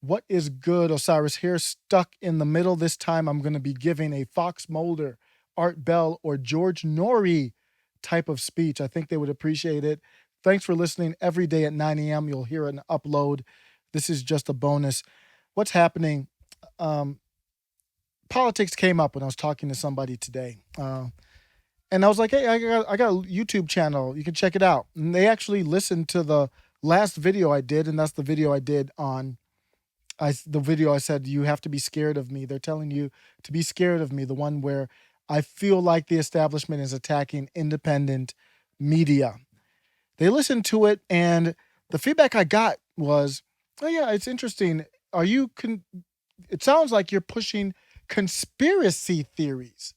What is good, Osiris here? Stuck in the middle. This time I'm going to be giving a Fox Mulder, Art Bell, or George Norrie type of speech. I think they would appreciate it. Thanks for listening. Every day at 9 a.m., you'll hear an upload. This is just a bonus. What's happening? Um, Politics came up when I was talking to somebody today. And I was like, hey, I got a YouTube channel. You can check it out. And they actually listened to the last video I did, and that's the video I did on the video I said, you have to be scared of me. They're telling you to be scared of me, the one where I feel like the establishment is attacking independent media. They listened to it, and the feedback I got was, oh yeah, it's interesting. It sounds like you're pushing conspiracy theories.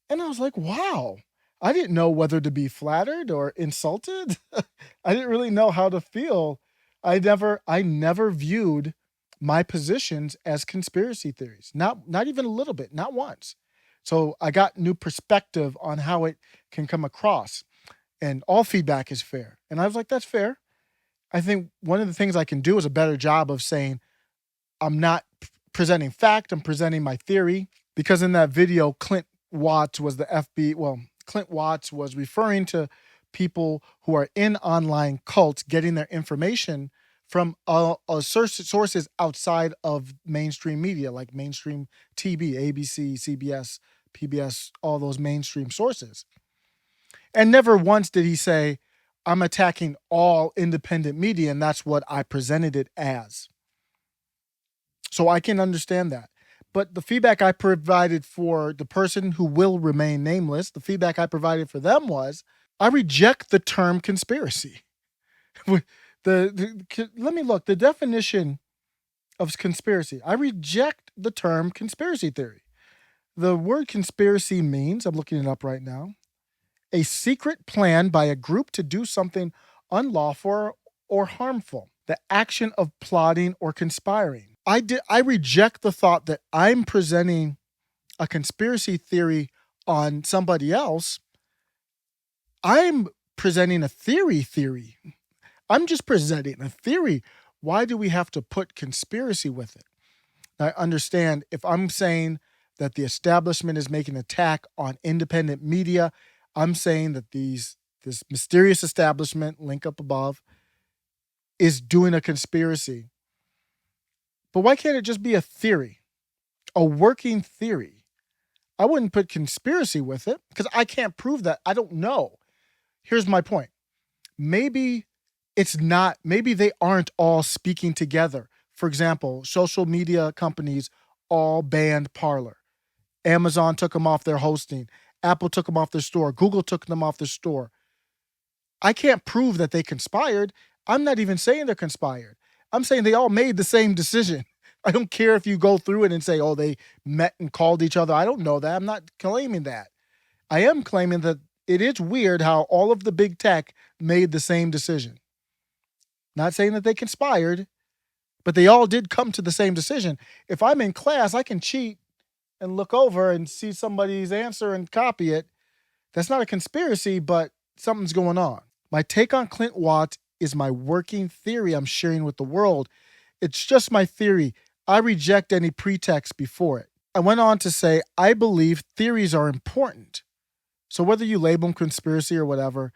And I was like, wow, I didn't know whether to be flattered or insulted. I didn't really know how to feel. I never viewed my positions as conspiracy theories. Not even a little bit, not once. So I got new perspective on how it can come across. And all feedback is fair. And I was like, that's fair. I think one of the things I can do is a better job of saying I'm not presenting fact, I'm presenting my theory. Because in that video, Clint Watts was Clint Watts was referring to people who are in online cults getting their information from sources outside of mainstream media, like mainstream TV, ABC, CBS, PBS, all those mainstream sources. And never once did he say, I'm attacking all independent media, and that's what I presented it as. So I can understand that. But the feedback I provided for the person who will remain nameless, the feedback I provided for them was, I reject the term conspiracy. Let me look. The definition of conspiracy. I reject the term conspiracy theory. The word conspiracy means, I'm looking it up right now, a secret plan by a group to do something unlawful or harmful. The action of plotting or conspiring. I reject the thought that I'm presenting a conspiracy theory on somebody else. I'm presenting a theory. I'm just presenting a theory. Why do we have to put conspiracy with it? I understand if I'm saying that the establishment is making an attack on independent media, I'm saying that this mysterious establishment, link up above, is doing a conspiracy. But why can't it just be a theory, a working theory? I wouldn't put conspiracy with it because I can't prove that. I don't know. Here's my point. Maybe they aren't all speaking together. For example, social media companies all banned Parler. Amazon took them off their hosting. Apple took them off their store. Google took them off their store. I can't prove that they conspired. I'm not even saying they're conspired. I'm saying they all made the same decision. I don't care if you go through it and say, oh, they met and called each other. I don't know that. I'm not claiming that. I am claiming that it is weird how all of the big tech made the same decision. Not saying that they conspired, but they all did come to the same decision. If I'm in class, I can cheat and look over and see somebody's answer and copy it. That's not a conspiracy, but something's going on. My take on Clint Watts is my working theory I'm sharing with the world. It's just my theory. I reject any pretext before it. I went on to say, I believe theories are important. So whether you label them conspiracy or whatever,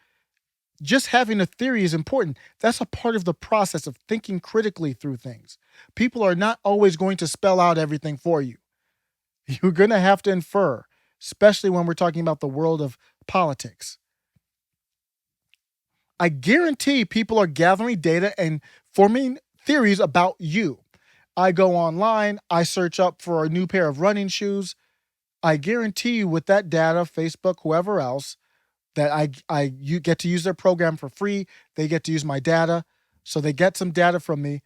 just having a theory is important. That's a part of the process of thinking critically through things. People are not always going to spell out everything for you. You're going to have to infer, especially when we're talking about the world of politics. I guarantee people are gathering data and forming theories about you. I go online, I search up for a new pair of running shoes. I guarantee you with that data, Facebook, whoever else, that you get to use their program for free. They get to use my data. So they get some data from me.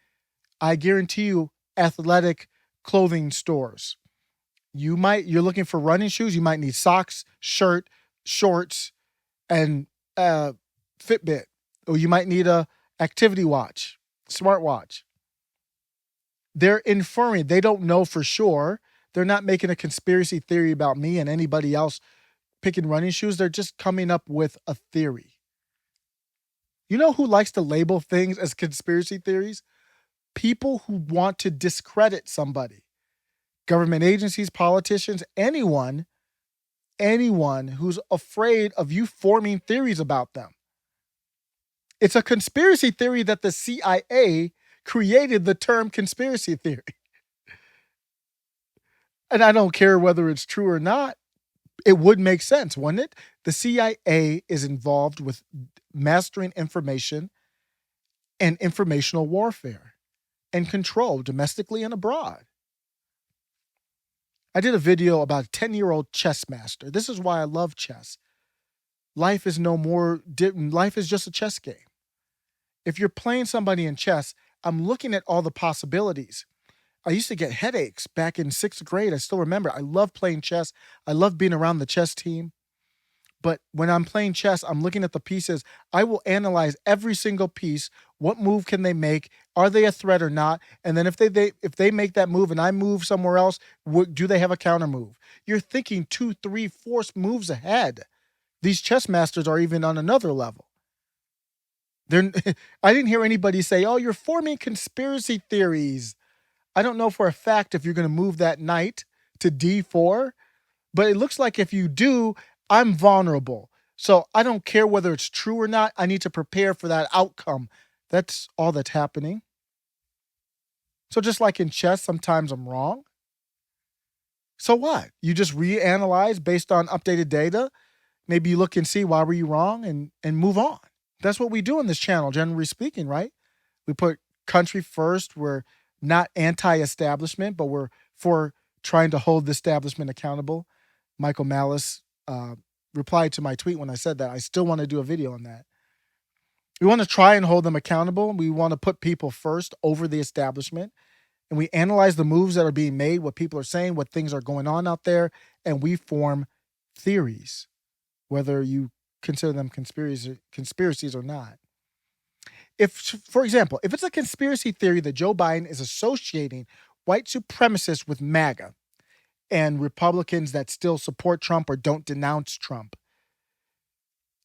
I guarantee you athletic clothing stores. You're looking for running shoes. You might need socks, shirt, shorts, and Fitbit. Or you might need a activity watch, smartwatch. They're inferring. They don't know for sure. They're not making a conspiracy theory about me and anybody else picking running shoes. They're just coming up with a theory. You know who likes to label things as conspiracy theories? people who want to discredit somebody, government agencies, politicians, anyone who's afraid of you forming theories about them. It's a conspiracy theory that the CIA created the term conspiracy theory. And I don't care whether it's true or not. It would make sense, wouldn't it? The CIA is involved with mastering information and informational warfare and control domestically and abroad. I did a video about a 10-year-old chess master. This is why I love chess. Life is just a chess game. If you're playing somebody in chess, I'm looking at all the possibilities. I used to get headaches back in 6th grade. I still remember. I love playing chess. I love being around the chess team. But when I'm playing chess, I'm looking at the pieces. I will analyze every single piece. What move can they make? Are they a threat or not? And then if they make that move and I move somewhere else, do they have a counter move? You're thinking 2, 3, 4 moves ahead. These chess masters are even on another level. I didn't hear anybody say, "Oh, you're forming conspiracy theories." I don't know for a fact if you're going to move that knight to d4, but it looks like if you do, I'm vulnerable. So I don't care whether it's true or not. I need to prepare for that outcome. That's all that's happening. So just like in chess, sometimes I'm wrong. So what? You just reanalyze based on updated data. Maybe you look and see why were you wrong and move on. That's what we do on this channel, generally speaking, right? We put country first. We're not anti-establishment, but we're for trying to hold the establishment accountable. Michael Malice replied to my tweet when I said that. I still want to do a video on that. We want to try and hold them accountable. We want to put people first over the establishment. And we analyze the moves that are being made, what people are saying, what things are going on out there, and we form theories, whether you consider them conspiracies or not. If, for example, if it's a conspiracy theory that Joe Biden is associating white supremacists with MAGA and Republicans that still support Trump or don't denounce Trump,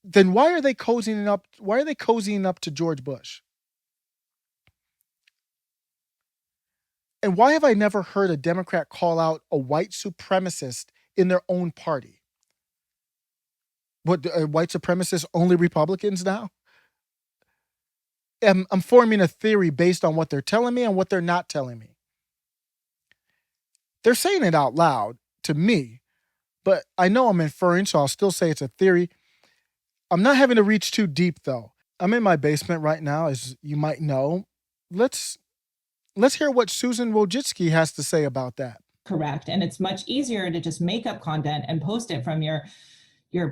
then why are they cozying up? Why are they cozying up to George Bush? And why have I never heard a Democrat call out a white supremacist in their own party? What, are white supremacists only Republicans now? I'm forming a theory based on what they're telling me and what they're not telling me. They're saying it out loud to me, but I know I'm inferring, so I'll still say it's a theory. I'm not having to reach too deep, though. I'm in my basement right now, as you might know. Let's hear what Susan Wojcicki has to say about that. Correct. And it's much easier to just make up content and post it from your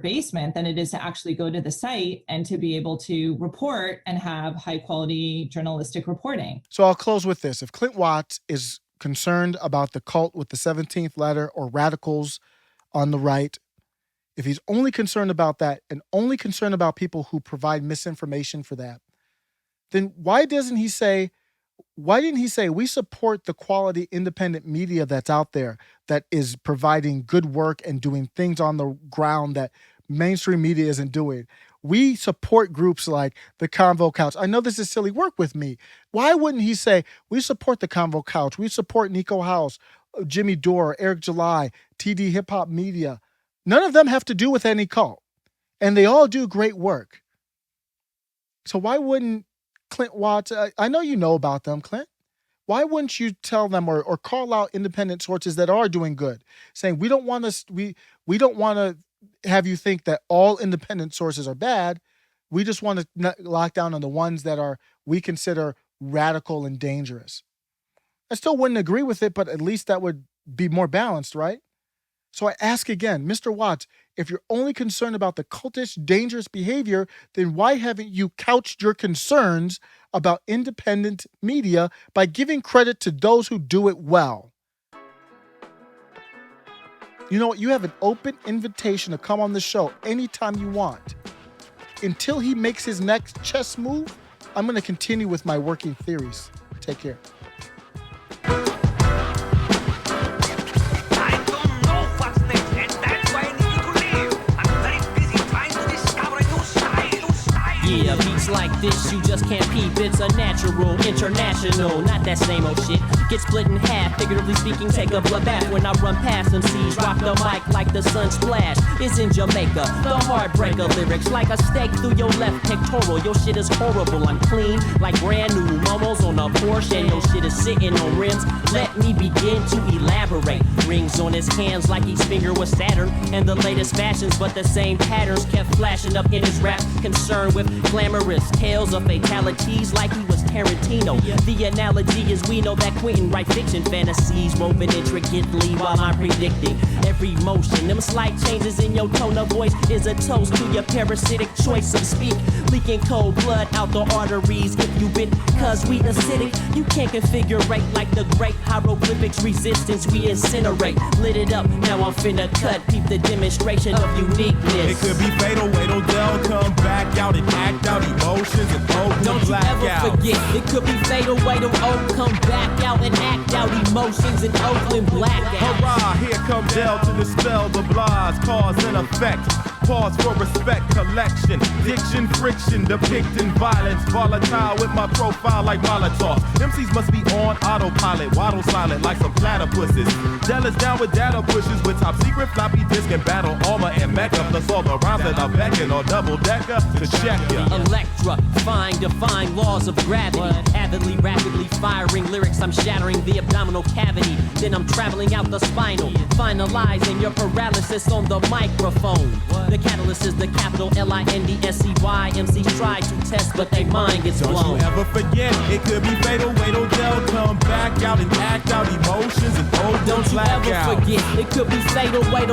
basement than it is to actually go to the site and to be able to report and have high quality journalistic reporting. So I'll close with this. If Clint Watts is concerned about the cult with the 17th letter or radicals on the right, if he's only concerned about that and only concerned about people who provide misinformation for that, then why didn't he say we support the quality independent media that's out there that is providing good work and doing things on the ground that mainstream media isn't doing? We support groups like the Convo Couch. I know this is silly. Work with me. Why wouldn't he say we support the Convo Couch? We support Nico House, Jimmy Dore, Eric July, TD Hip Hop Media. None of them have to do with any cult, and they all do great work. So why wouldn't Clint Watts, I know you know about them, Clint. Why wouldn't you tell them or call out independent sources that are doing good, saying we don't want to have you think that all independent sources are bad. We just want to lock down on the ones that we consider radical and dangerous. I still wouldn't agree with it, but at least that would be more balanced, right? So I ask again, Mr. Watts, if you're only concerned about the cultish, dangerous behavior, then why haven't you couched your concerns about independent media by giving credit to those who do it well? You know what? You have an open invitation to come on the show anytime you want. Until he makes his next chess move, I'm going to continue with my working theories. Take care. Yeah, beats like this, you just can't peep, it's unnatural, international, not that same old shit. Get split in half, figuratively speaking, take a bloodbath when I run past them C's. Rock the mic like the sun splash. It's in Jamaica, the heartbreaker lyrics like a stake through your left pectoral. Your shit is horrible, I'm clean like brand new momos on a Porsche, and your shit is sitting on rims. Let me begin to elaborate. Rings on his hands like each finger was Saturn, and the latest fashions, but the same patterns kept flashing up in his rap. Concerned with glamorous tales of fatalities like he was Tarantino. The analogy is we know that Quentin write fiction fantasies woven intricately while I'm predicting every motion. Them slight changes in your tone of voice is a toast to your parasitic choice of speak. Leaking cold blood out the arteries if you bit, cause we acidic. You can't configure like the great hieroglyphics resistance we incinerate. Lit it up, now I'm finna cut. Peep the demonstration of uniqueness. It could be fatal, wait, Odell, come back out and act out emotions and hope. Don't you ever forget, it could be fatal, wait, come back out and act out emotions in Oakland blackout. Hurrah, here comes Dell to dispel the blahs, cause and effect. Pause for respect, collection, diction, friction, depicting violence, volatile with my profile like Molotov. MCs must be on autopilot, waddle silent like some platypuses. Dell is down with data pushes with top secret floppy disk and battle armor and mecha. Plus all the rhymes that I'm becking or double decker to check ya. Electra, defying laws of gravity. Avidly, rapidly firing lyrics, I'm shattering the abdominal cavity. Then I'm traveling out the spinal, finalizing your paralysis on the microphone. The catalyst is the capital L-I-N-D-S-E-Y. MCs try to test, but they mind gets blown. Don't you ever forget, it could be fatal, wait, Odell, come back out and act out emotions and hold Don't you ever forget, it could be fatal, wait,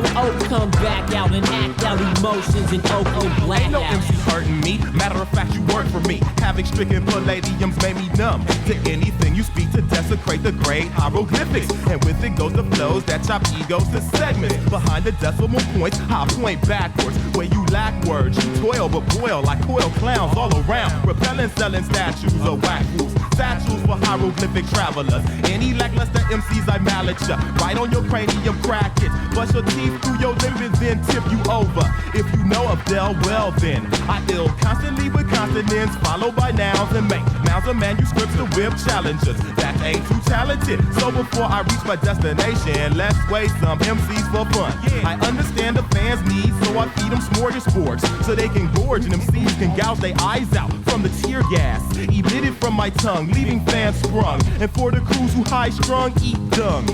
come back out and act out emotions in Oakland blackout. Ain't no MC hurting me, matter of fact, you work for me. Having stricken palladiums made me numb to anything you speak to desecrate the great hieroglyphics. And with it goes the flows that chop egos to segments. Behind the decimal points, I point backwards. Where you lack words, you toil but boil like coil clowns all around. Repelling, selling statues of whack fools. Statues for hieroglyphic travelers. Any lackluster MCs I mallet ya. Right on your cranium, crack it. Bust your teeth through your lip and then tip you over. If you know of Dell, well then. I ill constantly with consonants, followed by nouns and make nouns and manuscripts to whip challengers. That ain't too talented. So before I reach my destination, let's waste some MCs for fun. I understand the fans' needs, so I feed them smorgasbords so they can gorge and MCs can gouge their eyes out from the tear gas emitted from my tongue, leaving fans sprung. And for the crews who high-strung, eat dung.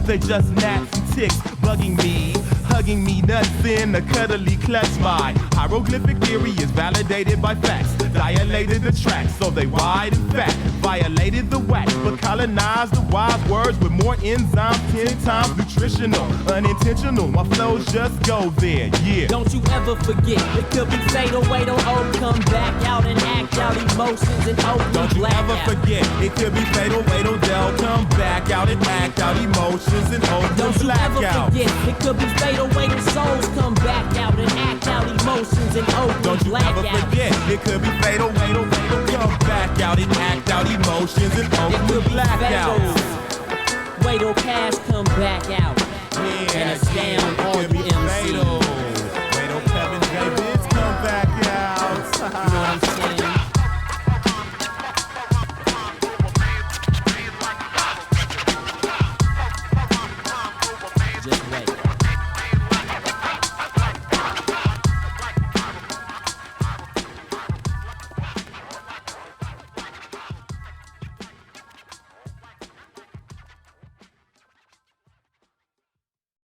They just gnats and ticks bugging me, hugging me nuts in a cuddly clutch. My hieroglyphic theory is validated by facts. Dilated the tracks so they wide and fat. Violated the whack, but colonized the wise words with more enzymes, 10 times nutritional. Unintentional, my flows just go there, yeah. Don't you ever forget, it could be fatal, wait, come back out and act out emotions in Oakland Don't you blackout. ever forget, it could be fatal, wait, Odell, come back out and act out emotions in Oakland Don't you ever blackout. forget, it could be fatal, wait, souls come back out and act out emotions in Oakland Don't you blackout. ever forget, it could be fatal, wait, come back out and act out emotions in It could Oakland be blackout. fatal. Wait, cash come back out. Yeah, and it's down all it could the be MCs. fatal.